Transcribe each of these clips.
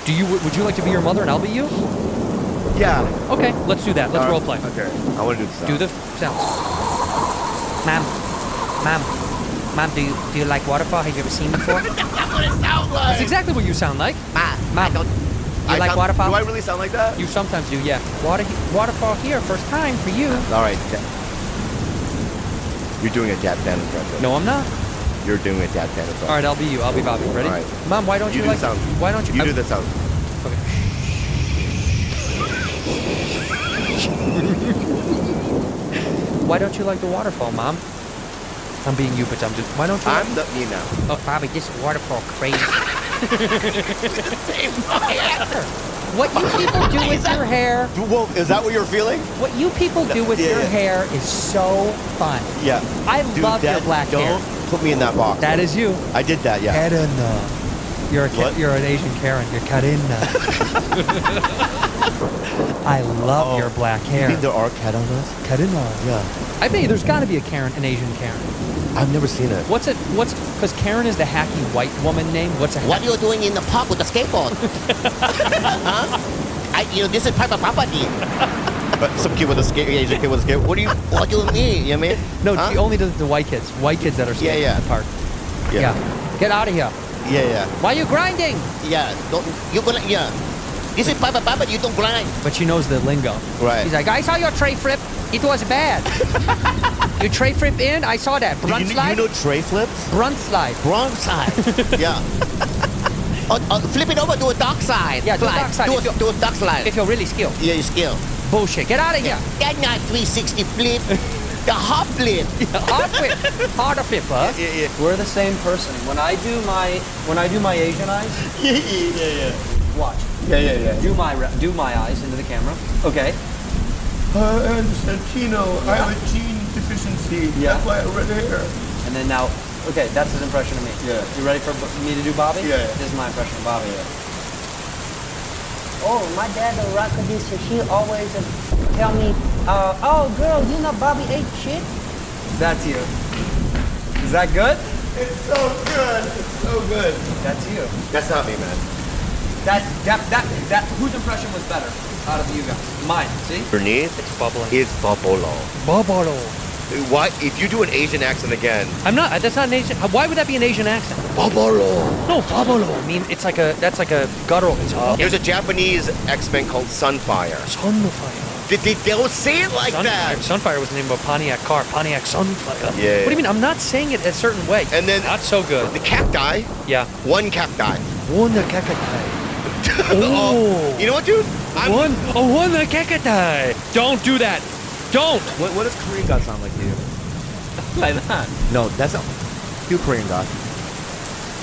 Would you like to be your mother and I'll be you? Yeah. Okay, let's do that. Let's role play. Okay. I want to do the sound. Do the sound. Mom, do you like waterfall? Have you ever seen before? That's what it sounds like. That's exactly what you sound like. Mom, do you like waterfall? Do I really sound like that? You sometimes do, yeah. Waterfall here, first time for you. All right. You're doing a deadpan impression. No, I'm not. You're doing a deadpan impression. All right, I'll be you. I'll be Bobby. Ready? All right. Mom, why don't you do like the sound? Why don't you? You do the sound. Okay. Why don't you like the waterfall, Mom? I'm being you, but I'm just. Why don't you? I'm the me now. Oh, Bobby, this waterfall crazy. Same answer. What you people do with your hair? Well, is that what you're feeling? What you people do with your hair is so fun. Yeah. I love your black hair. Don't put me in that box. That is you. I did that. Yeah. Karina. You're an Asian Karen. You're Karina. I love your black hair. You mean there are Karinas? Karina. Yeah. I bet you there's got to be a Karen, an Asian Karen. I've never seen it. Because Karen is the hacky white woman name. What are you doing in the park with the skateboard? Huh? This is private property. But some kid with a skate, Asian kid with a skate. What do you mean? You know what I mean? No, she only does it to white kids. White kids that are skating in the park. Yeah. Get out of here. Yeah. Why are you grinding? This is private property, you don't grind. But she knows the lingo. Right. He's like, I saw your tray flip. It was bad. You tray flip in? I saw that. Brunt slide? You know tray flips? Brunt slide. Wrong side. Yeah. Flip it over to a dark side. Yeah, do a dark side. Do a dark slide. If you're really skilled. Yeah, you're skilled. Bullshit. Get out of here. That's not 360 flip. The hop flip. Hard flip. Harder flip, huh? Yeah. We're the same person. When I do my Asian eyes. Yeah. Watch. Yeah. Do my eyes into the camera. Okay. Andrew Santino, I have a gene deficiency. Yeah. That's why I red hair. And then now, okay, that's his impression of me. Yeah. You ready for me to do Bobby? Yeah. This is my impression of Bobby. Yeah. Oh, my dad, the rock producer, she always tell me, oh, girl, you know Bobby ate shit? That's you. Is that good? It's so good. It's so good. That's you. That's not me, man. That whose impression was better out of you guys? Mine. See? Bernice, It's bubbling. it's Bobolo. Bobolo. Why? If you do an Asian accent again, I'm not. That's not an Asian. Why would that be an Asian accent? Bobolo. No, Bobolo. I mean, that's like a guttural. It's There's a Japanese X-Men called Sunfire. Sunfire. They don't say it like that. Sunfire was the name of a Pontiac car. Pontiac Sunfire. Yeah. What do you mean? I'm not saying it a certain way. And then not so good. The cacti. Yeah. One cacti. One cacti. Oh. You know what, dude? One cacti. Don't do that. Don't. What does Korean God sound like to you? Like that. No, that's not. You Korean God.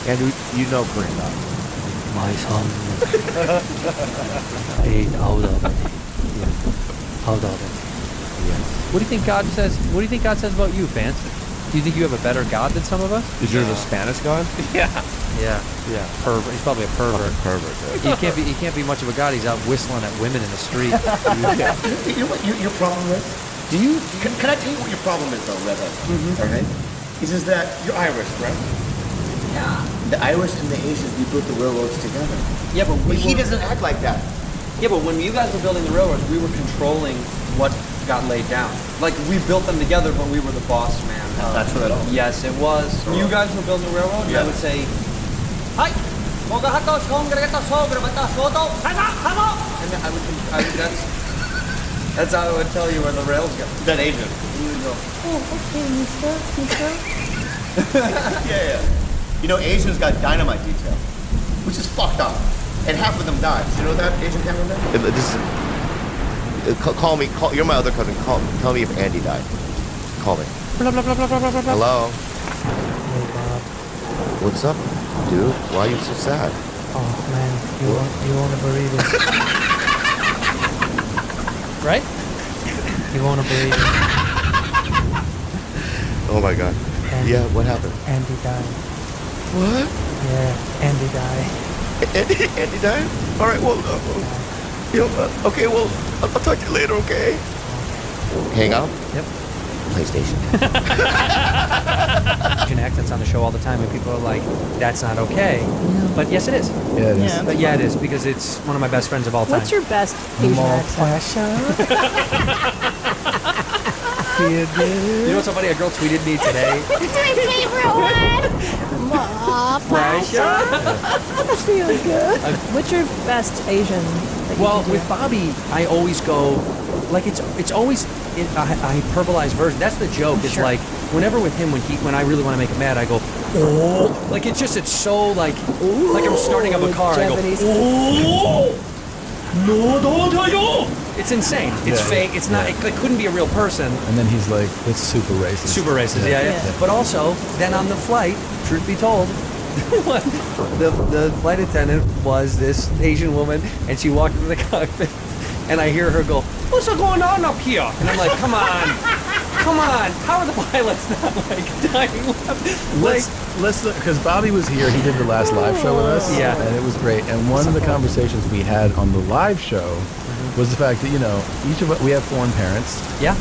And you know Korean God. My son ate out of it. Out of it. Yes. What do you think God says? What do you think God says about you, Vance? Do you think you have a better God than some of us? Is yours a Spanish God? Yeah. Pervert. He's probably a pervert. Pervert. He can't be much of a god. He's out whistling at women in the street. You know what your problem is? Can I tell you what your problem is, though, Redhead? Mm-hmm. All right? Is that you're Irish, right? Yeah. The Irish and the Asians, we built the railroads together. Yeah, but he doesn't act like that. Yeah, but when you guys were building the railroads, we were controlling what got laid down. Like, we built them together, but we were the boss man. That's right. Yes, it was. When you guys were building the railroad, I would say, hi. And then that's how I would tell you where the rails go. That Asian. You would go, Oh, okay, mister. Yeah. You know, Asians got dynamite detail, which is fucked up. And half of them died. Did you know that, Asian cameraman? Call me. You're my other cousin. Tell me if Andy died. Call me. Hello. Hey, Bob. What's up, dude? Why are you so sad? Oh, man, you want a burrito? right? You want a burrito? Oh my God. Andy, Yeah. What happened? Andy died. What? Yeah, Andy died. Andy died? All right. Well. Okay. Well, I'll talk to you later. Okay. Hang up. Yep. PlayStation. Asian accents on the show all the time, and people are like, "That's not okay." But yes, it is. Yeah, it is. But yeah, it is because it's one of my best friends of all time. What's your best Asian accent? You know what's so funny? A girl tweeted me today. It's my favorite one. Feel good. What's your best Asian? That you Well, can do? with Bobby, I always go, like it's always a hyperbolized version. That's the joke. It's Sure. like whenever with him, when I really want to make him mad, I go, oh, like it's so like I'm starting up a car. Japanese. I go, oh, no, don't you? It's insane. It's Yeah. fake. It's not. It couldn't be a real person. And then he's like, it's super racist. Super racist, yeah. But also, then on the flight, truth be told, the flight attendant was this Asian woman, and she walked into the cockpit, and I hear her go, "What's going on up here?" And I'm like, "Come on, how are the pilots not like dying?" Let's because Bobby was here. He did the last live show with us. Yeah. And it was great. And one of the conversations we had on the live show was the fact that, each of us, we have foreign parents. Yeah.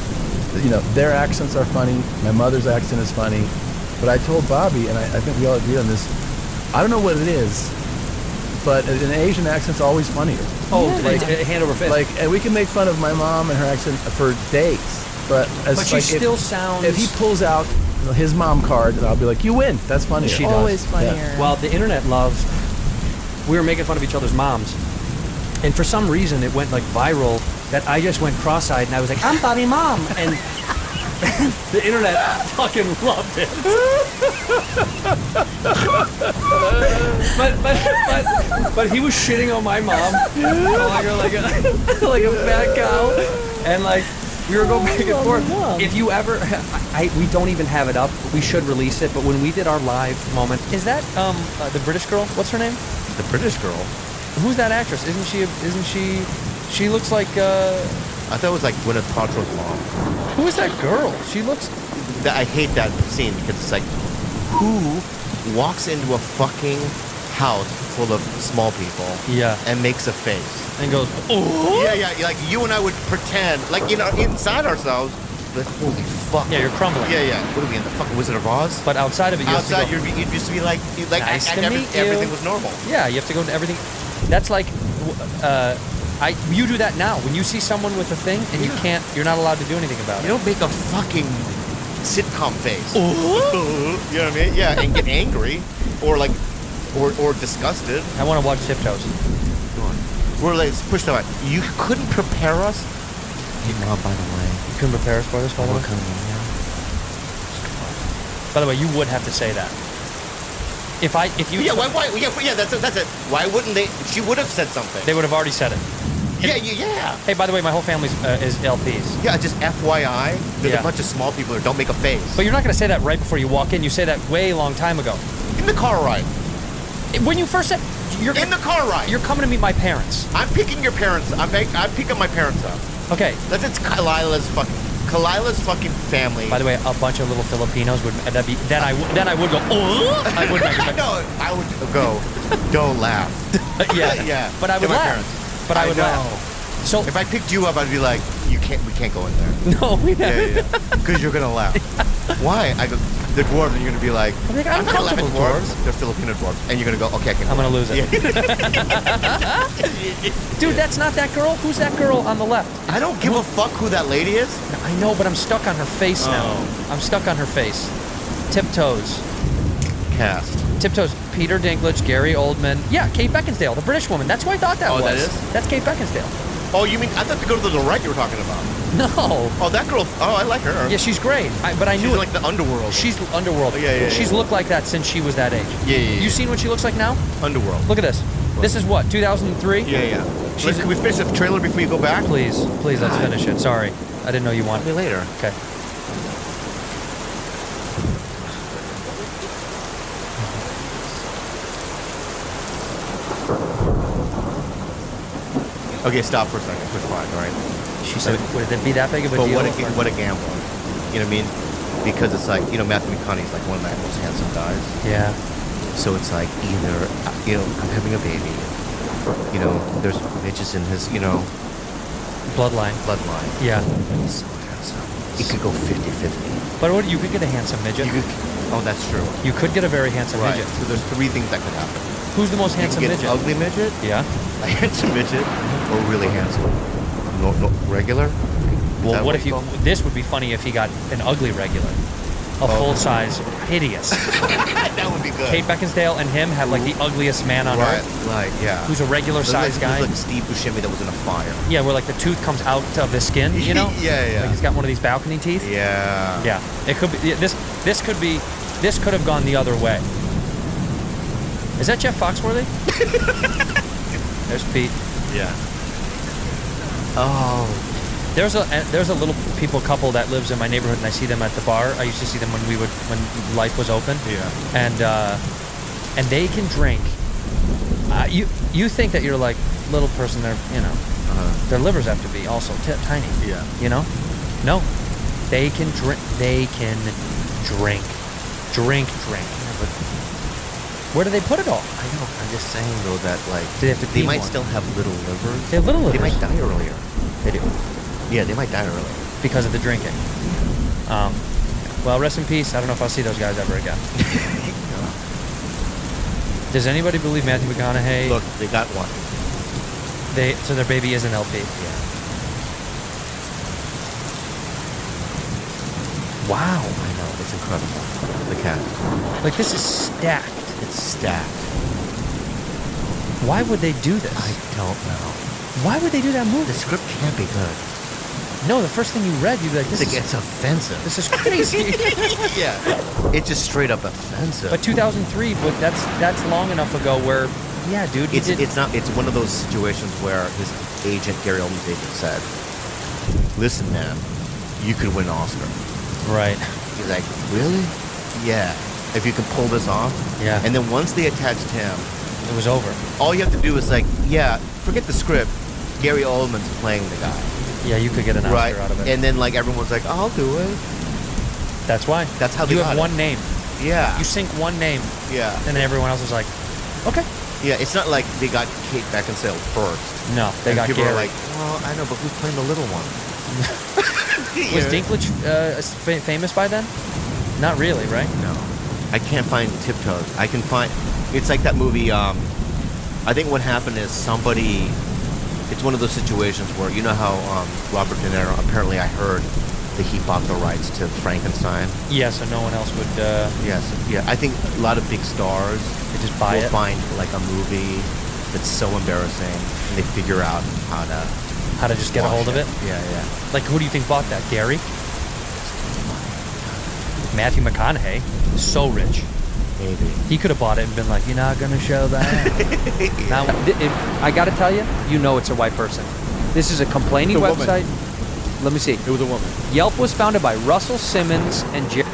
Their accents are funny. My mother's accent is funny. But I told Bobby, and I think we all agreed on this, I don't know what it is, but an Asian accent's always funnier. Oh, like hand over fist. And we can make fun of my mom and her accent for days. But she still sounds. If he pulls out his mom card, and I'll be like, "You win." That's funnier. She does. Always funnier. Yeah. Well, the internet loves. We were making fun of each other's moms, and for some reason it went like viral that I just went cross-eyed and I was like, "I'm Bobby Mom," and the internet fucking loved it. but he was shitting on my mom, calling her like a fat cow, and like. We were going back and forth. If you ever, we don't even have it up. We should release it. But when we did our live moment, is that the British girl? What's her name? The British girl. Who's that actress? Isn't she? She looks like. I thought it was like Gwyneth Paltrow's mom. Who is that girl? She looks. I hate that scene because it's like, who walks into a fucking house full of small people and makes a face and goes, oh yeah, like you and I would pretend like inside ourselves, like holy fuck, yeah, you're crumbling, yeah, what are we in the fucking Wizard of Oz? But outside of it, you'd just be like nice to meet you. Everything was normal. Yeah, you have to go into everything. That's like you do that now when you see someone with a thing and you're not allowed to do anything about it. You don't make a fucking sitcom face. You know what I mean? Yeah, and get angry or like or disgusted. I want to watch Tiptoes. Go on. We're like, push that. You couldn't prepare us. Hey, Mom, by the way. You couldn't prepare us for this, by the way? By the way, you would have to say that. If you... Yeah, that's it. Why wouldn't they? She would have said something. They would have already said it. Yeah. Hey, by the way, my whole family's is LPs. Yeah, just FYI, there's a bunch of small people who don't make a face. But you're not going to say that right before you walk in. You say that way long time ago. In the car ride. When you first said... You're in the car ride. You're coming to meet my parents. I'm picking your parents. I'm picking my parents up. Okay. It's Kalila's fucking family. By the way, a bunch of little Filipinos would then I would go, oh, I would make it. No, I would go, don't laugh. yeah. But I would laugh. But I would laugh. So if I picked you up, I'd be like, we can't go in there. No, we never. Yeah. Because you're gonna laugh. Why? I go, the dwarves, and you're gonna be like, I'm comfortable with dwarves. They're Filipino dwarves, and you're gonna go, okay, I'm gonna lose it. Dude, that's not that girl. Who's that girl on the left? I don't give a fuck who that lady is. I know, but I'm stuck on her face now. I'm stuck on her face. Tiptoes. Cast. Tiptoes. Peter Dinklage, Gary Oldman. Yeah, Kate Beckinsale, the British woman. That's who I thought that was. Oh, that is? That's Kate Beckinsale. Oh, you mean, I thought the girl to the right you were talking about. No. Oh, that girl, I like her. Yeah, she's great. But I knew she's like the underworld. She's underworld. Yeah. She's looked like that since she was that age. Yeah. You seen what she looks like now? Underworld. Look at this. This is what, 2003? Yeah. Can we finish the trailer before you go back? Please, let's finish it. Sorry. I didn't know you wanted me later. Okay. Okay, stop for a second. Quick line, all right? She said, would it be that big of a deal? But what a gamble. You know what I mean? Because it's like, Matthew McConaughey's like one of the most handsome guys. Yeah. So it's like either, I'm having a baby. There's bitches in his, Bloodline. Bloodline. Yeah. He's so handsome. It could go 50-50. But what, you could get a handsome midget. Oh, that's true. You could get a very handsome midget. So there's 3 things that could happen. Who's the most handsome you can get midget? Ugly midget. Yeah. A handsome midget, or really handsome. No, regular. Well, what if you? This would be funny if he got an ugly regular, a full-size, hideous. That would be good. Kate Beckinsale and him have like the ugliest man on earth. Right, yeah. Who's a regular-sized guy. Like Steve Buscemi that was in a fire. Yeah, where like the tooth comes out of the skin, you know? Yeah. Like he's got one of these balcony teeth. Yeah. Yeah. It could be this could have gone the other way. Is that Jeff Foxworthy? There's Pete. Yeah. Oh. There's a little couple that lives in my neighborhood, and I see them at the bar. I used to see them when life was open. Yeah. And they can drink. You think that you're like little person, they're their livers have to be also tiny. Yeah. You know? No. They can drink. Drink. Yeah, but where do they put it all? I know. I'm just saying though that like they might still have little livers. They have little livers. They might die earlier. They do. Yeah, they might die earlier because of the drinking. Well, rest in peace. I don't know if I'll see those guys ever again. Does anybody believe Matthew McConaughey? Look, they got one. So their baby is an LP. Yeah. Wow. I know. It's incredible. The cat. Like this is stacked. It's stacked. Why would they do this? I don't know. Why would they do that movie? The script can't be good. No, the first thing you read, you'd be like, it's offensive. This is crazy. Yeah. It's just straight up offensive. But 2003, but that's long enough ago where, yeah, dude. It's not. It's one of those situations where his agent, Gary Oldman's agent, said, "Listen, man, you could win an Oscar." Right. He's like, "Really? Yeah. If you can pull this off." Yeah. And then once they attached him, it was over. All you have to do is like, yeah, forget the script. Gary Oldman's playing the guy. Yeah, you could get an Oscar out of it. And then like everyone's like, I'll do it. That's why. That's how they you got have it. one name. Yeah. You sync one name. Yeah. And then everyone else is like, okay. Yeah, it's not like they got Kate Beckinsale first. No, they got people Gary. Are like, well, I know, but who's playing the little one? Was Dinklage famous by then? Not really, right? No. I can't find Tiptoes. I can find. It's like that movie. I think what happened is somebody. It's one of those situations where you know how Robert De Niro. Apparently, I heard that he bought the rights to Frankenstein. Yeah, so no one else would. Yes. Yeah. I think a lot of big stars they just buy will it. Find like a movie that's so embarrassing, and they figure out how to just get a hold of it. Yeah. Like who do you think bought that? Gary? Matthew McConaughey, so rich. Maybe. He could have bought it and been like, you're not going to show that. Now, I got to tell you, you know it's a white person. This is a complaining website. Let me see. It was a woman. Yelp was founded by Russell Simmons and Jerry